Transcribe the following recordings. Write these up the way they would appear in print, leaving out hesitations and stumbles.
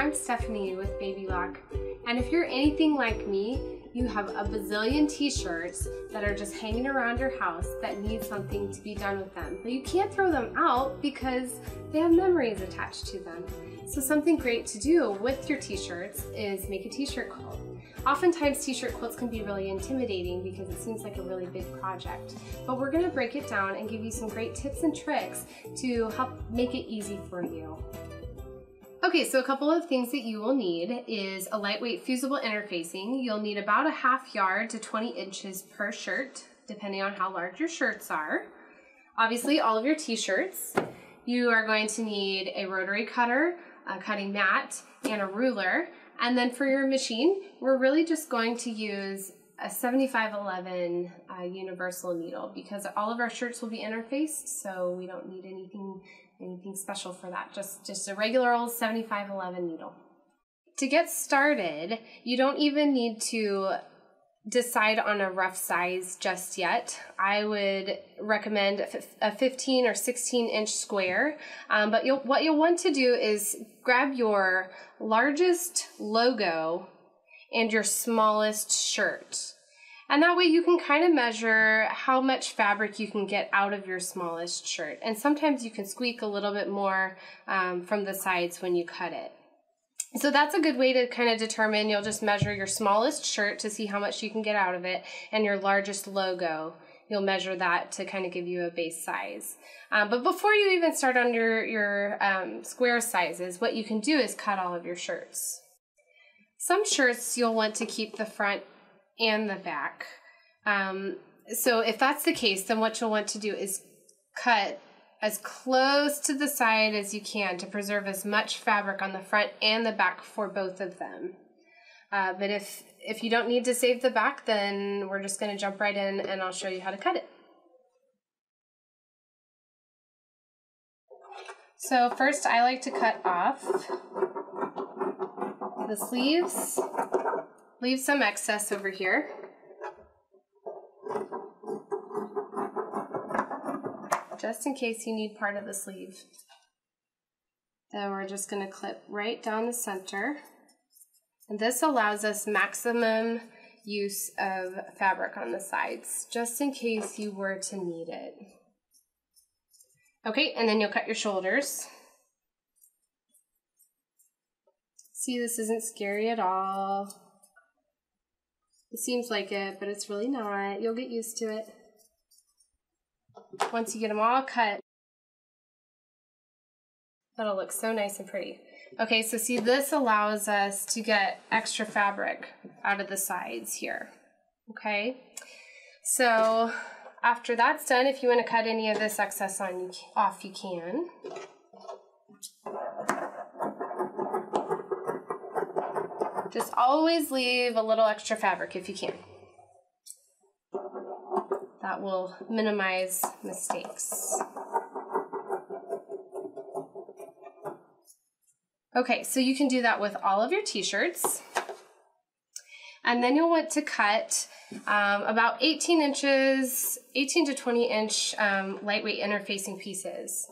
I'm Stephanie with Baby Lock, and if you're anything like me, you have a bazillion t-shirts that are just hanging around your house that need something to be done with them, but you can't throw them out because they have memories attached to them. So something great to do with your t-shirts is make a t-shirt quilt. Oftentimes t-shirt quilts can be really intimidating because it seems like a really big project, but we're going to break it down and give you some great tips and tricks to help make it easy for you. Okay, so a couple of things that you will need is a lightweight fusible interfacing. You'll need about a ½ yard to 20 inches per shirt, depending on how large your shirts are. Obviously, all of your t-shirts. You are going to need a rotary cutter, a cutting mat, and a ruler. And then for your machine, we're really just going to use a 7511 universal needle because all of our shirts will be interfaced, so we don't need anything special for that. Just a regular old 7511 needle. To get started, you don't even need to decide on a rough size just yet. I would recommend a 15 or 16 inch square, but what you'll want to do is grab your largest logo and your smallest shirt. And that way you can kind of measure how much fabric you can get out of your smallest shirt. And sometimes you can squeak a little bit more from the sides when you cut it. So that's a good way to kind of determine. You'll just measure your smallest shirt to see how much you can get out of it, and your largest logo. You'll measure that to kind of give you a base size. But before you even start on your square sizes, what you can do is cut all of your shirts. Some shirts you'll want to keep the front and the back. So if that's the case, then what you'll want to do is cut as close to the side as you can to preserve as much fabric on the front and the back for both of them. But if you don't need to save the back, then we're just going to jump right in and I'll show you how to cut it. So first I like to cut off the sleeves. Leave some excess over here. Just in case you need part of the sleeve. Then we're just going to clip right down the center. And this allows us maximum use of fabric on the sides, just in case you were to need it. Okay, and then you'll cut your shoulders. See, this isn't scary at all. It seems like it, but it's really not. You'll get used to it. Once you get them all cut, that'll look so nice and pretty. Okay, so see, this allows us to get extra fabric out of the sides here. Okay, so after that's done, if you want to cut any of this excess off, you can. Just always leave a little extra fabric if you can. That will minimize mistakes. Okay, so you can do that with all of your t-shirts. And then you'll want to cut about 18 to 20 inch lightweight interfacing pieces.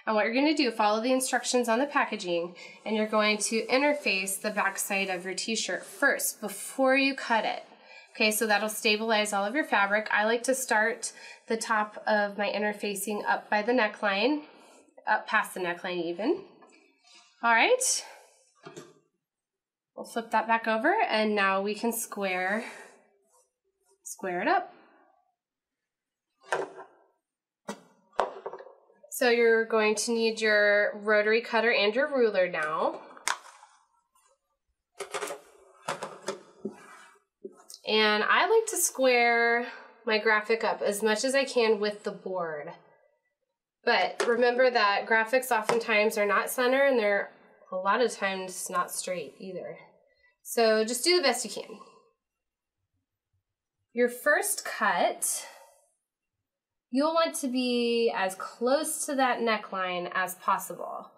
And what you're going to do, follow the instructions on the packaging, and you're going to interface the back side of your t-shirt first before you cut it. Okay, so that'll stabilize all of your fabric. I like to start the top of my interfacing up by the neckline, up past the neckline even. All right, we'll flip that back over, and now we can square it up. So you're going to need your rotary cutter and your ruler now. And I like to square my graphic up as much as I can with the board. But remember that graphics oftentimes are not center, and they're a lot of times not straight either. So just do the best you can. Your first cut, you'll want to be as close to that neckline as possible.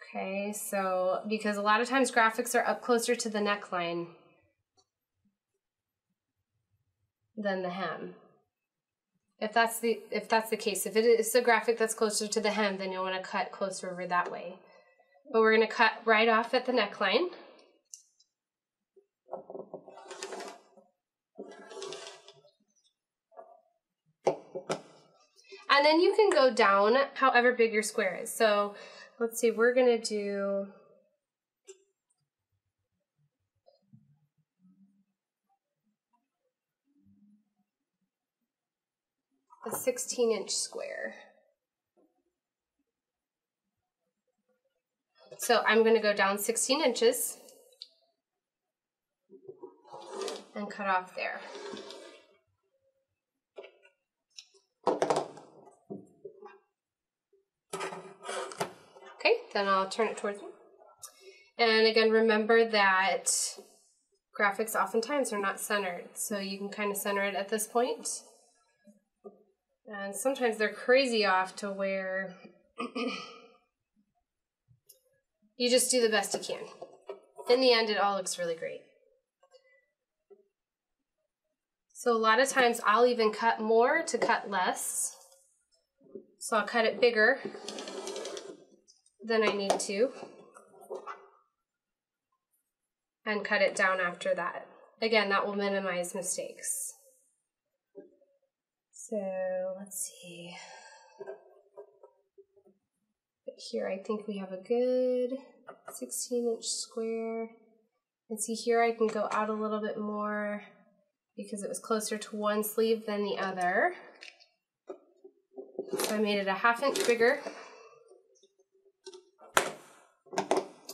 Okay, so because a lot of times graphics are up closer to the neckline than the hem. If that's the case, if it is a graphic that's closer to the hem, then you'll want to cut closer over that way. but we're going to cut right off at the neckline. And then you can go down however big your square is. So let's see, we're going to do a 16-inch square. So I'm going to go down 16 inches and cut off there. Okay, then I'll turn it towards me. And again, remember that graphics oftentimes are not centered, so you can kind of center it at this point. And sometimes they're crazy off to where you just do the best you can. In the end, it all looks really great. So a lot of times I'll even cut more to cut less. So I'll cut it bigger than I need to and cut it down after that. Again, that will minimize mistakes. So let's see. Here I think we have a good 16-inch square. And see here I can go out a little bit more because it was closer to one sleeve than the other. So I made it a 1/2 inch bigger.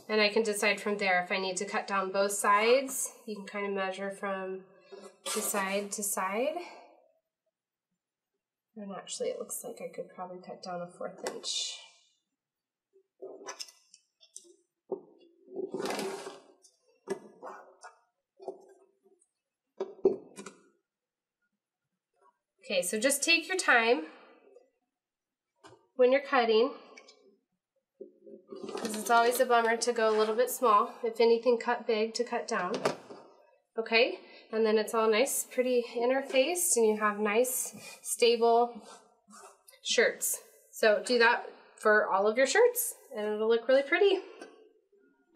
And I can decide from there if I need to cut down both sides. You can kind of measure from the side to side. And actually it looks like I could probably cut down a 1/4 inch. Okay, so just take your time when you're cutting, because it's always a bummer to go a little bit small. If anything, cut big to cut down. Okay, and then it's all nice, pretty interfaced, and you have nice, stable shirts. So do that for all of your shirts, and it'll look really pretty.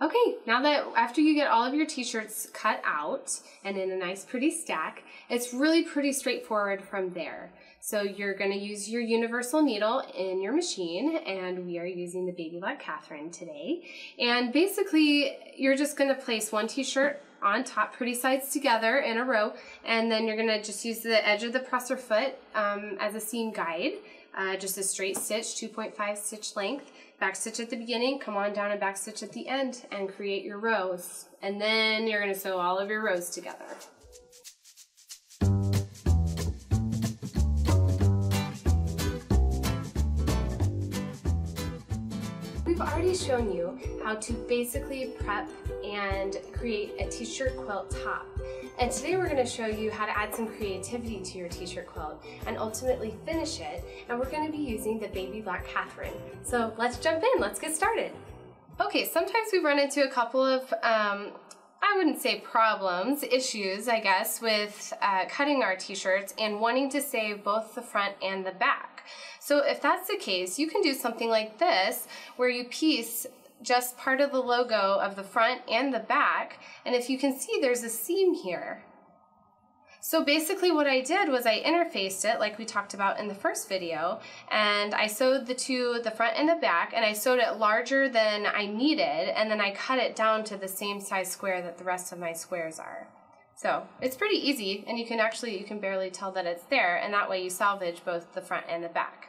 Okay, now that after you get all of your t-shirts cut out and in a nice pretty stack, it's really pretty straightforward from there. So you're going to use your universal needle in your machine, and we are using the Baby Black Catherine today. And basically, you're just going to place one t-shirt on top, pretty sides together in a row, and then you're going to just use the edge of the presser foot as a seam guide. Just a straight stitch, 2.5 stitch length. Back stitch at the beginning, come on down and back stitch at the end and create your rows. And then you're going to sew all of your rows together. We've already shown you how to basically prep and create a t-shirt quilt top. And today we're going to show you how to add some creativity to your t-shirt quilt and ultimately finish it. And we're going to be using the Baby Black Catherine. So let's jump in, let's get started. Okay, sometimes we run into a couple of, I wouldn't say problems, issues, I guess, with cutting our t-shirts and wanting to save both the front and the back. So if that's the case, you can do something like this, where you piece just part of the logo of the front and the back, and if you can see, there's a seam here. So basically what I did was I interfaced it like we talked about in the first video, and I sewed the front and the back, and I sewed it larger than I needed, and then I cut it down to the same size square that the rest of my squares are. So it's pretty easy, and you can barely tell that it's there, and that way you salvage both the front and the back.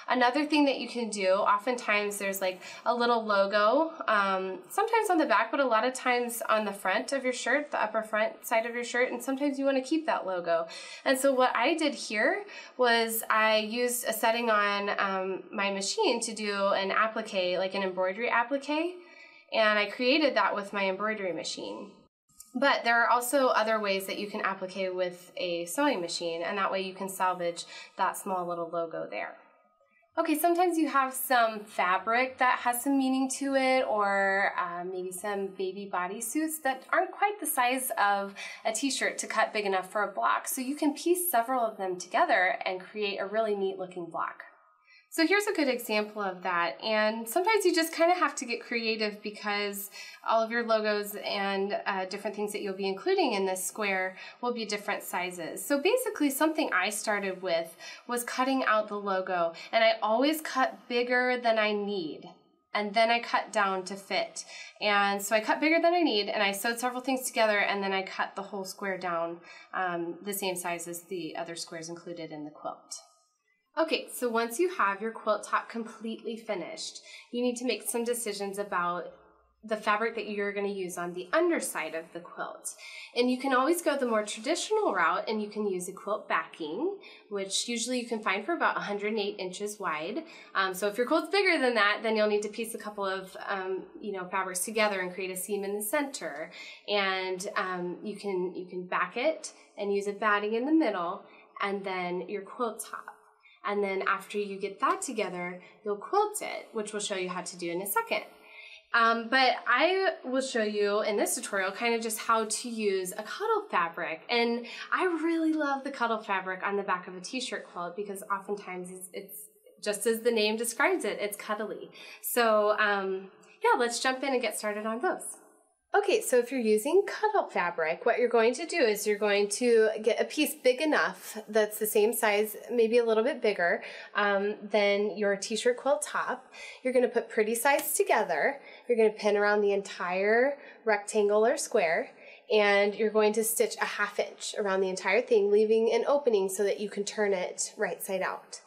Another thing that you can do, oftentimes there's like a little logo, sometimes on the back, but a lot of times on the front of your shirt, the upper front side of your shirt, and sometimes you want to keep that logo. And so what I did here was I used a setting on my machine to do an applique, like an embroidery applique, and I created that with my embroidery machine. But there are also other ways that you can applique with a sewing machine, and that way you can salvage that small little logo there. Okay, sometimes you have some fabric that has some meaning to it, or maybe some baby bodysuits that aren't quite the size of a t-shirt to cut big enough for a block. So you can piece several of them together and create a really neat looking block. So here's a good example of that, and sometimes you just kind of have to get creative because all of your logos and different things that you'll be including in this square will be different sizes. So basically something I started with was cutting out the logo, and I always cut bigger than I need. And then I cut down to fit. And so I cut bigger than I need, and I sewed several things together, and then I cut the whole square down the same size as the other squares included in the quilt. Okay, so once you have your quilt top completely finished, you need to make some decisions about the fabric that you're going to use on the underside of the quilt. And you can always go the more traditional route, and you can use a quilt backing, which usually you can find for about 108 inches wide. So if your quilt's bigger than that, then you'll need to piece a couple of fabrics together and create a seam in the center. And you can back it and use a batting in the middle, and then your quilt top. And then after you get that together, you'll quilt it, which we'll show you how to do in a second. But I will show you in this tutorial kind of just how to use a cuddle fabric. And I really love the cuddle fabric on the back of a t-shirt quilt because oftentimes it's just as the name describes it, it's cuddly. So yeah, let's jump in and get started on those. Okay, so if you're using cuddle fabric, what you're going to do is you're going to get a piece big enough that's the same size, maybe a little bit bigger than your t-shirt quilt top. You're going to put pretty sides together. You're going to pin around the entire rectangle or square, and you're going to stitch a 1/2 inch around the entire thing, leaving an opening so that you can turn it right side out.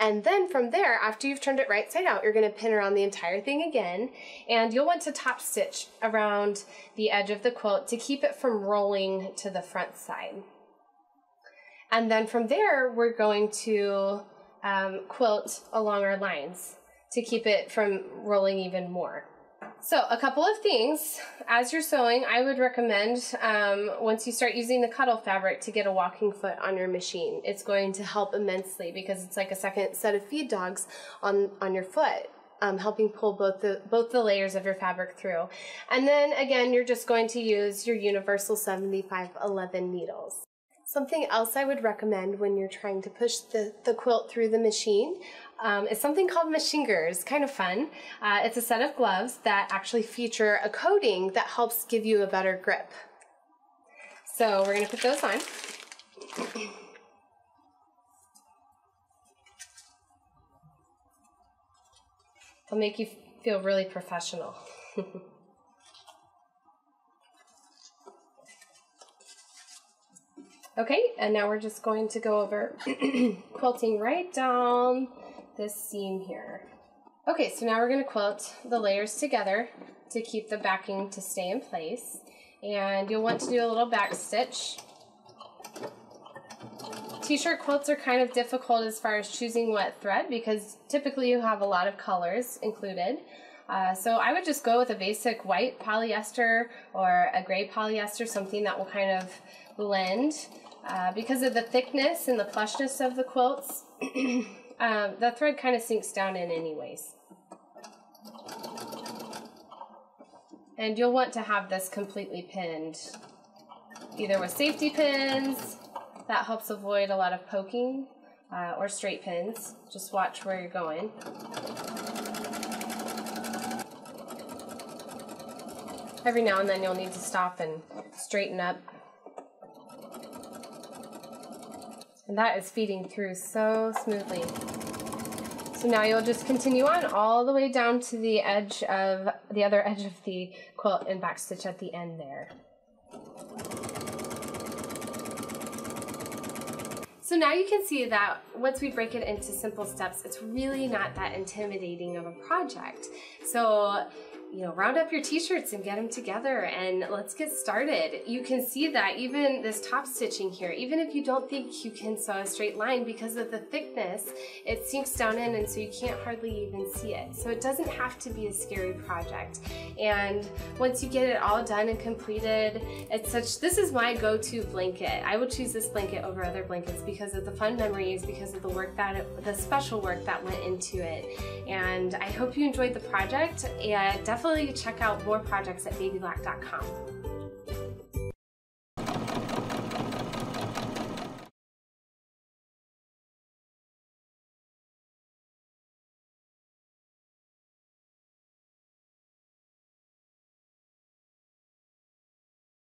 And then from there, after you've turned it right side out, you're going to pin around the entire thing again, and you'll want to top stitch around the edge of the quilt to keep it from rolling to the front side. And then from there, we're going to quilt along our lines to keep it from rolling even more. So a couple of things, as you're sewing, I would recommend once you start using the cuddle fabric to get a walking foot on your machine. It's going to help immensely because it's like a second set of feed dogs on your foot, helping pull both the layers of your fabric through. And then again, you're just going to use your universal 7511 needles. Something else I would recommend when you're trying to push the quilt through the machine is something called machingers. Kind of fun. It's a set of gloves that actually feature a coating that helps give you a better grip. So we're going to put those on. They'll make you feel really professional. Okay, and now we're just going to go over quilting right down this seam here. Okay, so now we're going to quilt the layers together to keep the backing to stay in place. And you'll want to do a little back stitch. T-shirt quilts are kind of difficult as far as choosing what thread because typically you have a lot of colors included. So I would just go with a basic white polyester or a gray polyester, something that will kind of blend. Because of the thickness and the plushness of the quilts, the thread kind of sinks down in anyways. And you'll want to have this completely pinned, either with safety pins, that helps avoid a lot of poking, or straight pins. Just watch where you're going. Every now and then you'll need to stop and straighten up. And that is feeding through so smoothly. So now you'll just continue on all the way down to the edge of the other edge of the quilt and backstitch at the end there. So now you can see that once we break it into simple steps, it's really not that intimidating of a project. So, round up your t-shirts and get them together and let's get started. You can see that even this top stitching here, even if you don't think you can sew a straight line because of the thickness, it sinks down in and so you can't hardly even see it. So it doesn't have to be a scary project. And once you get it all done and completed, this is my go-to blanket. I would choose this blanket over other blankets because of the fun memories, because of the special work that went into it. And I hope you enjoyed the project, and definitely check out more projects at babyblack.com.